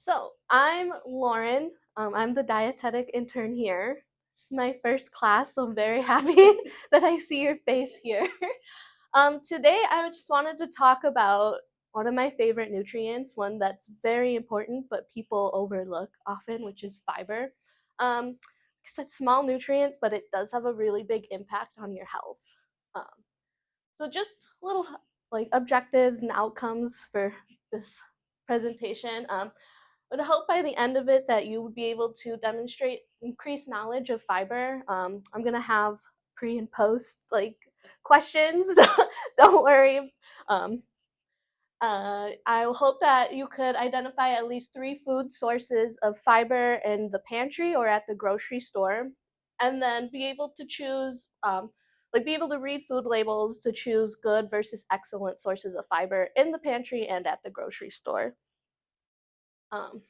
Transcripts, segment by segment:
So I'm Lauren. I'm the dietetic intern here. It's my first class, so I'm very happy that I see your face here. Today, I just wanted to talk about one of my favorite nutrients, one that's very important but people overlook often, which is fiber. It's a small nutrient, but it does have a really big impact on your health. Um, so just little like objectives and outcomes for this presentation. Would hope by the end of it that you would be able to demonstrate increased knowledge of fiber. I'm gonna have pre and post like questions. Don't worry. Um, I hope that you could identify at least 3 food sources of fiber in the pantry or at the grocery store, and then be able to choose, be able to read food labels to choose good versus excellent sources of fiber in the pantry and at the grocery store. Um,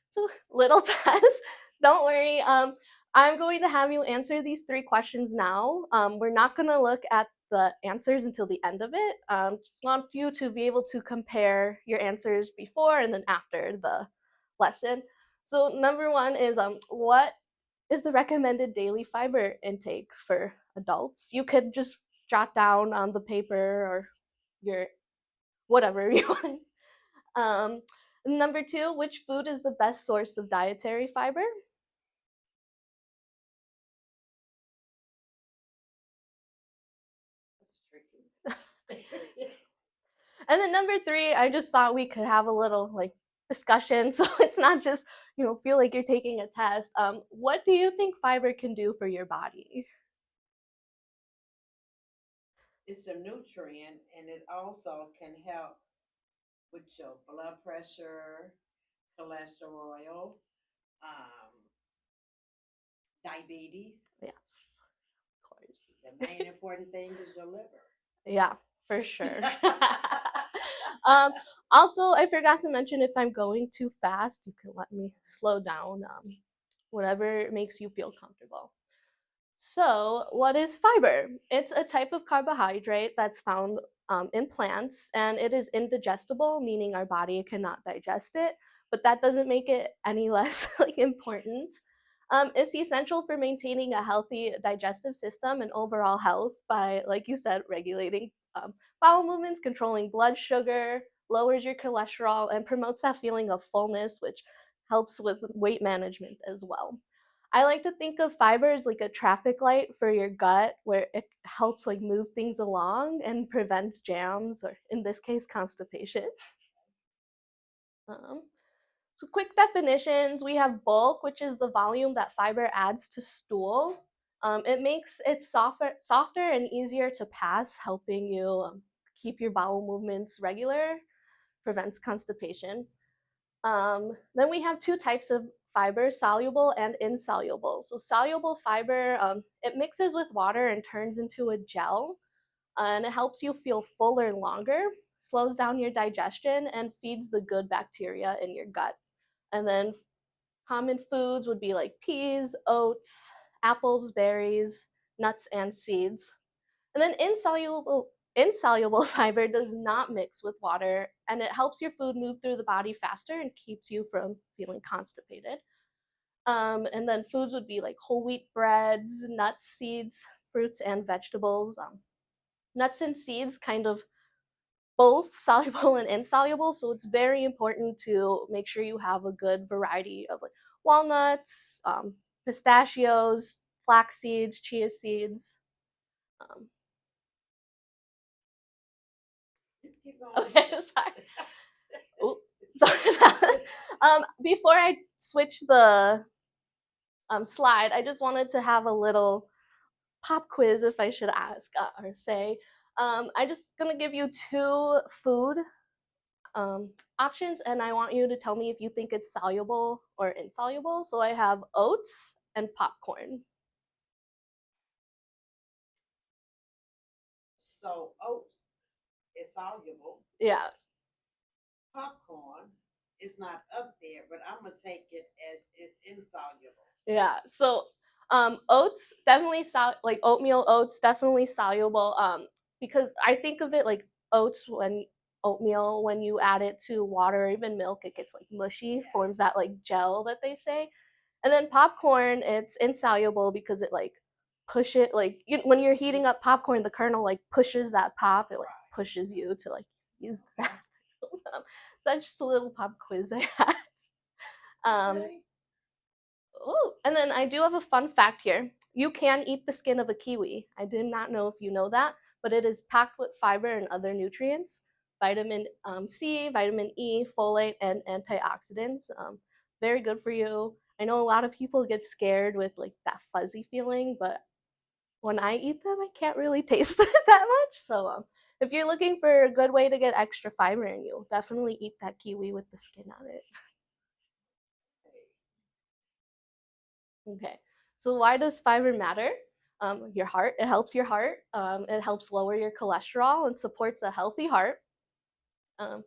So little test. Don't worry. I'm going to have you answer these 3 questions now. We're not going to look at the answers until the end of it. Just want you to be able to compare your answers before and then after the lesson. So number one is what is the recommended daily fiber intake for adults? You could just jot down on the paper or your whatever you want. Number two, which food is the best source of dietary fiber? That's tricky. And then number three, I just thought we could have a little like discussion, so it's not just feel like you're taking a test. What do you think fiber can do for your body? It's a nutrient and it also can help with your blood pressure, cholesterol, um, diabetes. Yes, of course. The main important thing is your liver. Yeah, for sure. um, Also, I forgot to mention if I'm going too fast, you can let me slow down. Whatever makes you feel comfortable. So, what is fiber? It's a type of carbohydrate that's found in plants, and it is indigestible, meaning our body cannot digest it. But that doesn't make it any less like important. It's essential for maintaining a healthy digestive system and overall health by, like you said, regulating bowel movements, controlling blood sugar, lowers your cholesterol, and promotes that feeling of fullness, which helps with weight management as well. I like to think of fiber as like a traffic light for your gut where it helps like move things along and prevents jams or in this case constipation. Um, so quick definitions, we have bulk, which is the volume that fiber adds to stool. It makes it softer and easier to pass, helping you keep your bowel movements regular, prevents constipation. Then we have 2 types of fiber, soluble and insoluble. So soluble fiber, it mixes with water and turns into a gel, and it helps you feel fuller longer, slows down your digestion, and feeds the good bacteria in your gut. And then common foods would be like peas, oats, apples, berries, nuts, and seeds. And then insoluble fiber does not mix with water, and it helps your food move through the body faster and keeps you from feeling constipated. And then foods would be like whole wheat breads, nuts, seeds, fruits, and vegetables. Nuts and seeds kind of both soluble and insoluble, so it's very important to make sure you have a good variety of like walnuts, pistachios, flax seeds, chia seeds. Um, Keep going. okay, sorry. Ooh, sorry. Before I switch the slide, I just wanted to have a little pop quiz, if I should ask or say. I just gonna give you 2 food um, options, and I want you to tell me if you think it's soluble or insoluble. So I have oats and popcorn. So oats is soluble. Yeah, Popcorn is not up there, but I'm gonna take it as it's insoluble. yeah. So oats definitely like oatmeal oats definitely soluble. Because I think of it like oats when oatmeal, when you add it to water or even milk, it gets like mushy, forms that like gel that they say. And then popcorn, it's insoluble because it like push it like when you're heating up popcorn, the kernel like pushes that pop. It like pushes you to like use the bathroom. That's just a little pop quiz I had. Oh, and then I do have a fun fact here. You can eat the skin of a kiwi. I did not know if you know that, but it is packed with fiber and other nutrients, vitamin C, vitamin E, folate, and antioxidants. Very good for you. I know a lot of people get scared with like that fuzzy feeling, but when I eat them, I can't really taste it that much. So if you're looking for a good way to get extra fiber in you, definitely eat that kiwi with the skin on it. Okay. So why does fiber matter? Your heart. It helps your heart. It helps lower your cholesterol and supports a healthy heart. um,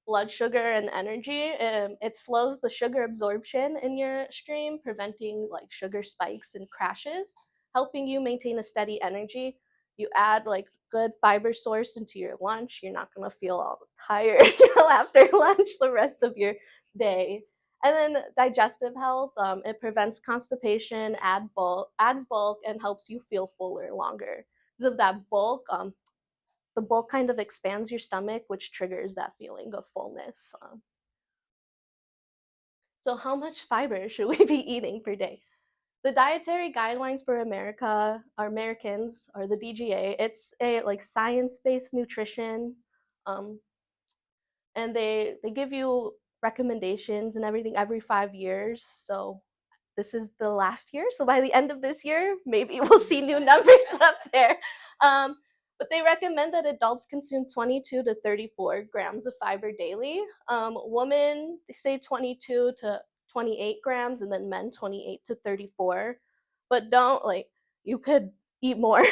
Blood sugar and energy. It slows the sugar absorption in your stream, preventing like sugar spikes and crashes, helping you maintain a steady energy. You add like good fiber source into your lunch, you're not gonna feel all tired, after lunch the rest of your day. And then digestive health. It prevents constipation, adds bulk, and helps you feel fuller longer. Because of that bulk, the bulk kind of expands your stomach, which triggers that feeling of fullness. So, how much fiber should we be eating per day? The dietary guidelines for Americans, or the DGA, it's a like science-based nutrition, um, and they give you recommendations and everything every 5 years. So this is the last year. So by the end of this year, maybe we'll see new numbers up there. Um, but they recommend that adults consume 22 to 34 grams of fiber daily. Women, they say 22 to 28 grams, and then men 28 to 34. But don't like, you could eat more.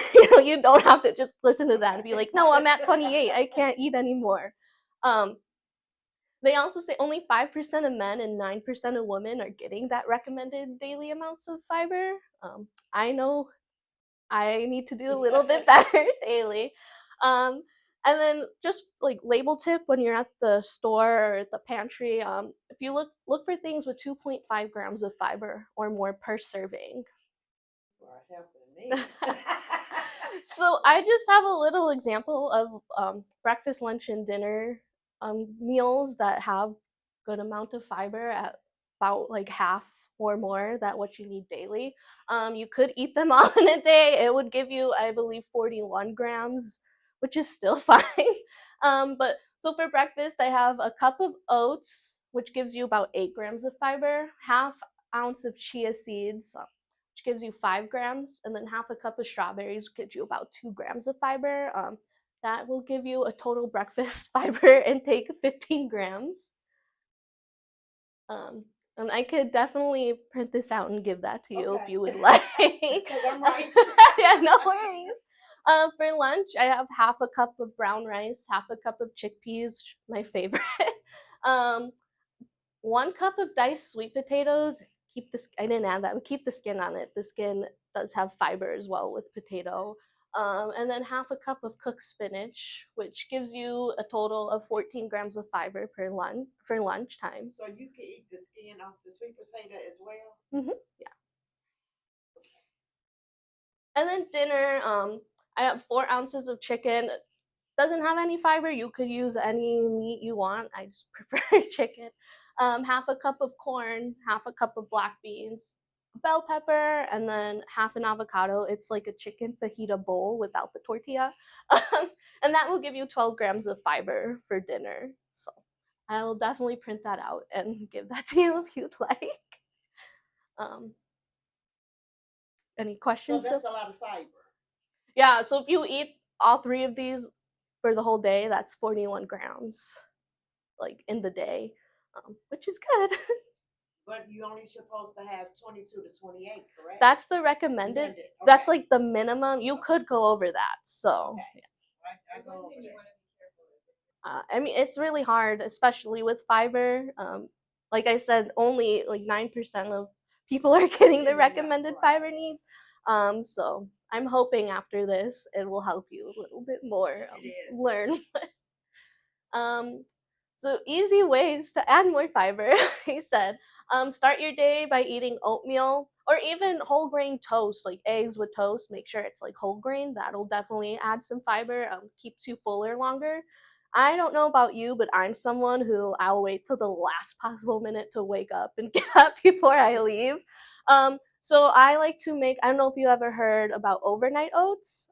You don't have to just listen to that and be like, no, I'm at 28. I can't eat anymore. Um, they also say only 5% of men and 9% of women are getting that recommended daily amounts of fiber. I know I need to do a little bit better daily. Um, and then just like label tip when you're at the store or at the pantry, if you look for things with 2.5 grams of fiber or more per serving. You are helping me. So I just have a little example of breakfast, lunch, and dinner meals that have good amount of fiber at about like half or more that what you need daily. You could eat them all in a day. It would give you, I believe, 41 grams, which is still fine. But so for breakfast, I have a cup of oats, which gives you about 8 grams of fiber, half ounce of chia seeds, which gives you 5 grams, and then half a cup of strawberries gives you about 2 grams of fiber. That will give you a total breakfast fiber intake of 15 grams. Um, and I could definitely print this out and give that to you if you would like. Because I'm right. Yeah, no worries. For lunch, I have half a cup of brown rice, half a cup of chickpeas, my favorite. um, 1 cup of diced sweet potatoes. Keep this. I didn't add that. We keep the skin on it. The skin does have fiber as well with potato. And then half a cup of cooked spinach, which gives you a total of 14 grams of fiber per lunch for lunchtime. So you can eat the skin off the sweet potato as well? Yeah. And then dinner, I have 4 ounces of chicken. Doesn't have any fiber. You could use any meat you want. I just prefer chicken. Half a cup of corn, half a cup of black beans, bell pepper, and then half an avocado. It's like a chicken fajita bowl without the tortilla. And that will give you 12 grams of fiber for dinner. So I will definitely print that out and give that to you if you'd like. Um, any questions? So that's a lot of fiber. Yeah, so if you eat all three of these for the whole day, that's 41 grams, like in the day, which is good. But you only supposed to have 22 to 28, correct? That's the recommended. Okay. That's like the minimum. You could go over that. So, okay. Yeah. I go over that. I mean, it's really hard, especially with fiber. Like I said, only like 9% of people are getting the recommended fiber needs. So I'm hoping after this it will help you a little bit more learn. Um, so easy ways to add more fiber, he said. Start your day by eating oatmeal or even whole grain toast, like eggs with toast. Make sure it's like whole grain. That'll definitely add some fiber. Keeps you fuller longer. I don't know about you, but I'm someone who I'll wait till the last possible minute to wake up and get up before I leave. So I like to make, I don't know if you ever heard about overnight oats.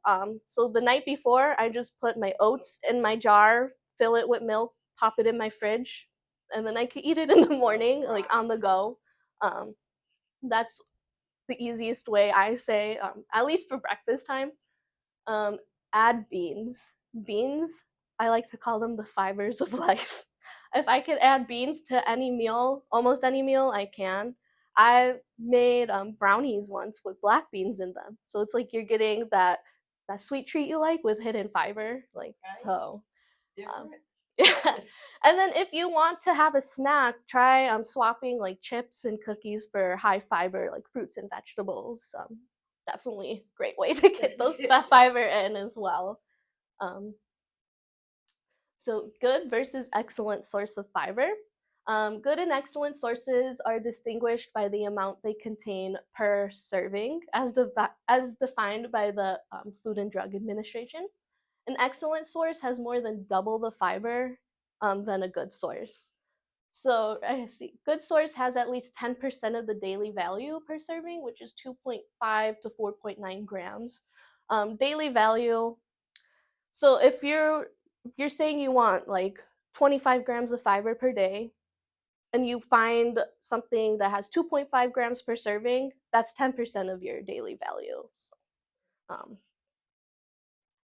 So the night before, I just put my oats in my jar, fill it with milk, pop it in my fridge, and then I can eat it in the morning, like on the go. Um, that's the easiest way I say, at least for breakfast time. Um, Add beans. Beans, I like to call them the fibers of life. If I could add beans to any meal, almost any meal, I can. I made brownies once with black beans in them, so it's like you're getting that sweet treat you like with hidden fiber, like Nice. so. Um, Different. yeah. And then if you want to have a snack, try swapping like chips and cookies for high fiber like fruits and vegetables. Definitely great way to get that fiber in as well. Um, so good versus excellent source of fiber. Good and excellent sources are distinguished by the amount they contain per serving, as defined by the Food and Drug Administration. An excellent source has more than double the fiber than a good source. So I see, good source has at least 10% of the daily value per serving, which is 2.5 to 4.9 grams. Daily value. So if you're saying you want like 25 grams of fiber per day, and you find something that has 2.5 grams per serving, that's 10% of your daily value. So, um,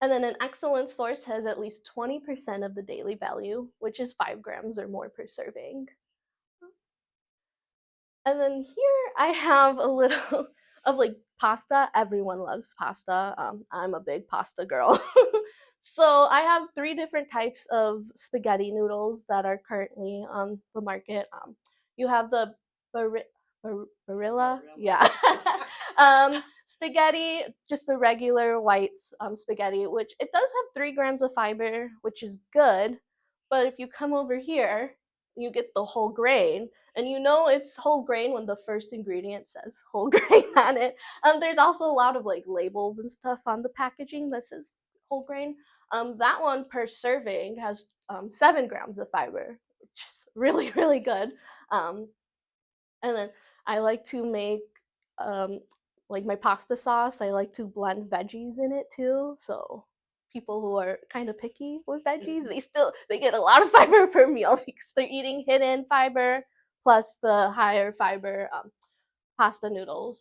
and then an excellent source has at least 20% of the daily value, which is 5 grams or more per serving. And then here I have a little of like pasta. Everyone loves pasta. I'm a big pasta girl. So I have three different types of spaghetti noodles that are currently on the market. You have the Barilla, yeah. Spaghetti, just the regular white spaghetti, which it does have 3 grams of fiber, which is good. But if you come over here, you get the whole grain, and you know it's whole grain when the first ingredient says whole grain on it. There's also a lot of like labels and stuff on the packaging that says whole grain. That one per serving has 7 grams of fiber, which is really really good. Um, and then I like to make um, like my pasta sauce. I like to blend veggies in it too. So people who are kind of picky with veggies, they get a lot of fiber per meal because they're eating hidden fiber plus the higher fiber pasta noodles.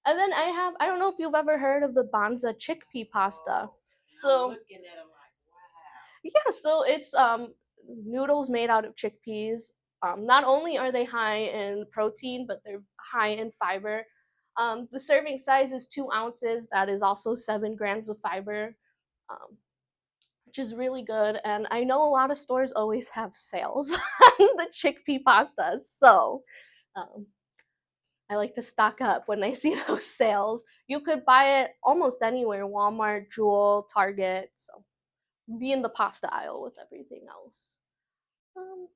And then I don't know if you've ever heard of the Banza chickpea pasta. So I'm looking at them like, wow. yeah, so it's noodles made out of chickpeas. Not only are they high in protein, but they're high in fiber. The serving size is 2 ounces. That is also 7 grams of fiber, um, which is really good. And I know a lot of stores always have sales on the chickpea pastas, so um, I like to stock up when I see those sales. You could buy it almost anywhere: Walmart, Jewel, Target. So be in the pasta aisle with everything else. Um,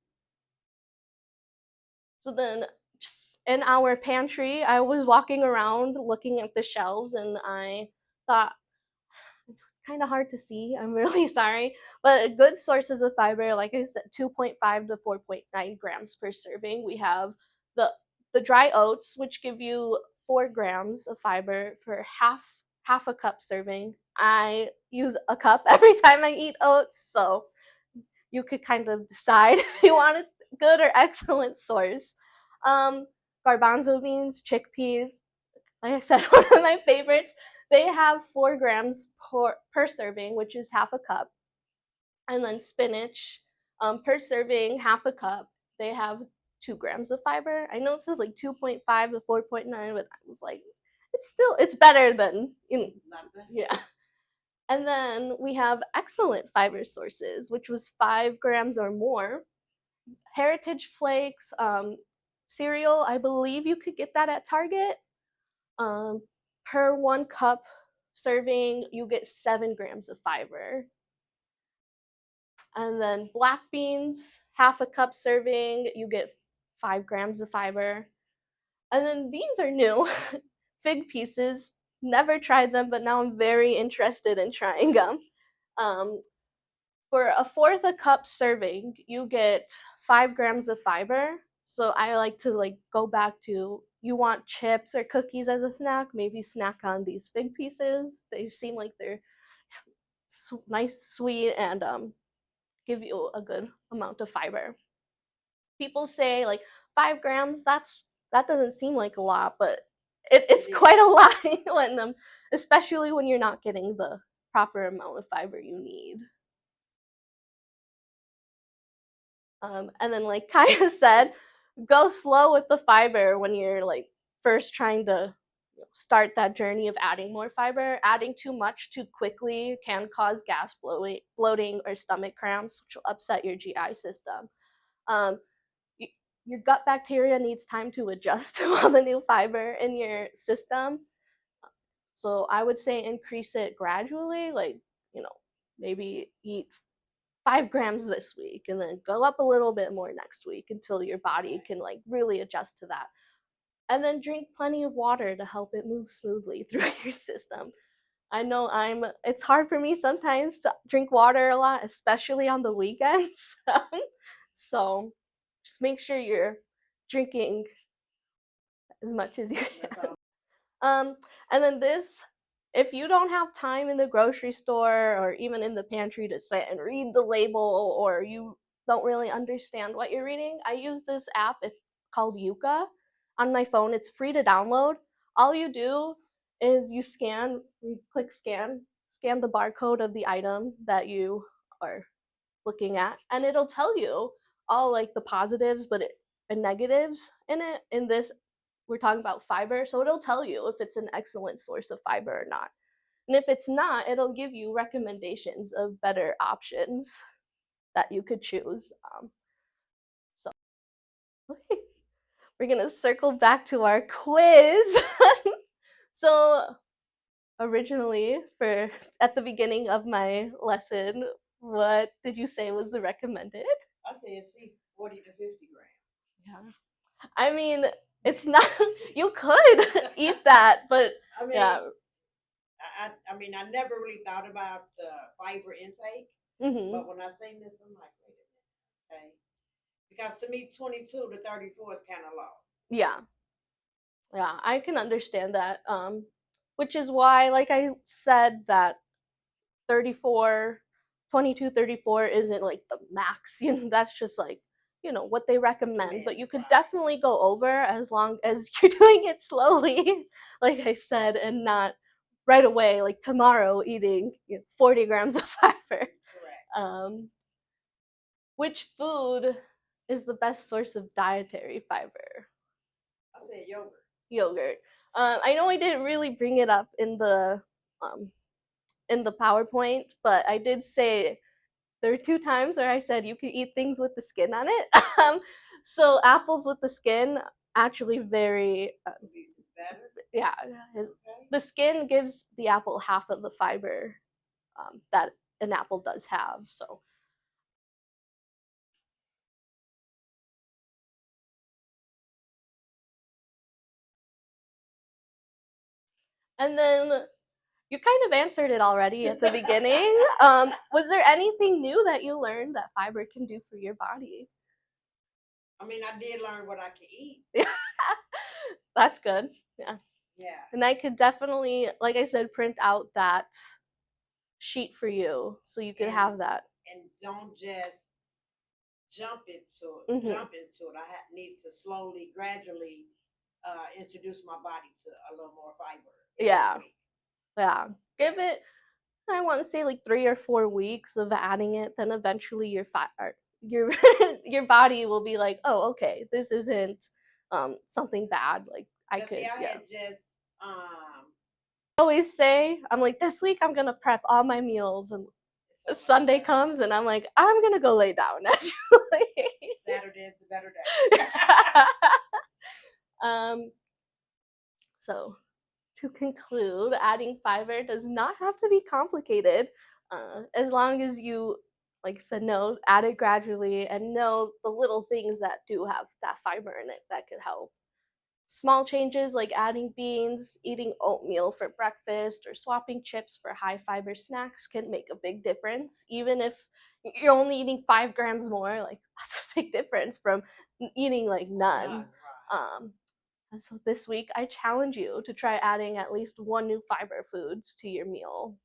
so then, just in our pantry, I was walking around looking at the shelves, and I thought it's kind of hard to see. I'm really sorry, but good sources of fiber, like I said, 2.5 to 4.9 grams per serving. We have the the dry oats, which give you 4 grams of fiber for half a cup serving. I use a cup every time I eat oats, so you could kind of decide if you want a good or excellent source. Um, Garbanzo beans, chickpeas, like I said, one of my favorites. They have 4 grams per serving, which is half a cup. And then spinach, per serving, half a cup. They have 2 grams of fiber. I know it says like 2.5 to 4.9, but I was like, it's better than yeah. And then we have excellent fiber sources, which was 5 grams or more. Heritage Flakes, cereal, I believe you could get that at Target. Um, per 1 cup serving, you get 7 grams of fiber. And then black beans, half a cup serving, you get 5 grams of fiber. And then these are new. Fig pieces. Never tried them, but now I'm very interested in trying them. Um, for a fourth a cup serving, you get 5 grams of fiber. So I like to go back to, you want chips or cookies as a snack, maybe snack on these fig pieces. They seem like they're nice, sweet, and give you a good amount of fiber. People say like 5 grams. That doesn't seem like a lot, but it's quite a lot when especially when you're not getting the proper amount of fiber you need. And then, like Kaya said, go slow with the fiber when you're like first trying to start that journey of adding more fiber. Adding too much too quickly can cause gas bloating or stomach cramps, which will upset your GI system. Um, your gut bacteria needs time to adjust to all the new fiber in your system. So I would say increase it gradually, like, you know, maybe eat 5 grams this week and then go up a little bit more next week until your body can like really adjust to that. And then drink plenty of water to help it move smoothly through your system. I know it's hard for me sometimes to drink water a lot, especially on the weekends. So just make sure you're drinking as much as you can. Um, and then this, if you don't have time in the grocery store or even in the pantry to sit and read the label, or you don't really understand what you're reading, I use this app. It's called Yuka on my phone. It's free to download. All you do is you click scan the barcode of the item that you are looking at, and it'll tell you all like the positives and negatives in it. In this, we're talking about fiber, so it'll tell you if it's an excellent source of fiber or not. And if it's not, it'll give you recommendations of better options that you could choose. So okay, we're gonna circle back to our quiz. So originally, for at the beginning of my lesson, what did you say was the recommended? I said see 40 to 50 grams. Yeah. I mean, it's not, you could eat that, but I mean, yeah. I mean, I never really thought about the fiber intake, but when I seen this, I'm like, wait a minute, okay? Because to me, 22 to 34 is kind of low. Yeah. Yeah, I can understand that. Which is why, like I said, that 34, 22, 34 isn't like the max. That's just like, what they recommend. But you could definitely go over as long as you're doing it slowly, like I said, and not right away, like tomorrow, eating 40 grams of fiber. Correct. Which food is the best source of dietary fiber? I said yogurt. Yogurt. I know I didn't really bring it up um, in the PowerPoint, but I did say there are 2 times where I said you could eat things with the skin on it. So apples with the skin actually very It's better. yeah. Okay. The skin gives the apple half of the fiber that an apple does have. So and then you kind of answered it already at the beginning. Was there anything new that you learned that fiber can do for your body? I mean, I did learn what I can eat. That's good. Yeah. Yeah. And I could definitely, like I said, print out that sheet for you so you could have that. And don't just jump into it. Jump into it. Need to slowly, gradually introduce my body to a little more fiber. Yeah. Yeah. Give it, I want to say like 3 or 4 weeks of adding it. Then eventually your your body will be like, oh, okay, this isn't something bad. Like I could. I Yeah. had just I always say, I'm like, this week I'm gonna prep all my meals, and Sunday comes and I'm like, I'm gonna go lay down. Actually, Saturday is the better day. So to conclude, adding fiber does not have to be complicated, as long as you like I said, know, add it gradually and know the little things that do have that fiber in it that could help. Small changes like adding beans, eating oatmeal for breakfast, or swapping chips for high fiber snacks can make a big difference. Even if you're only eating 5 grams more, like that's a big difference from eating like none. And so this week, I challenge you to try adding at least one new fiber foods to your meal.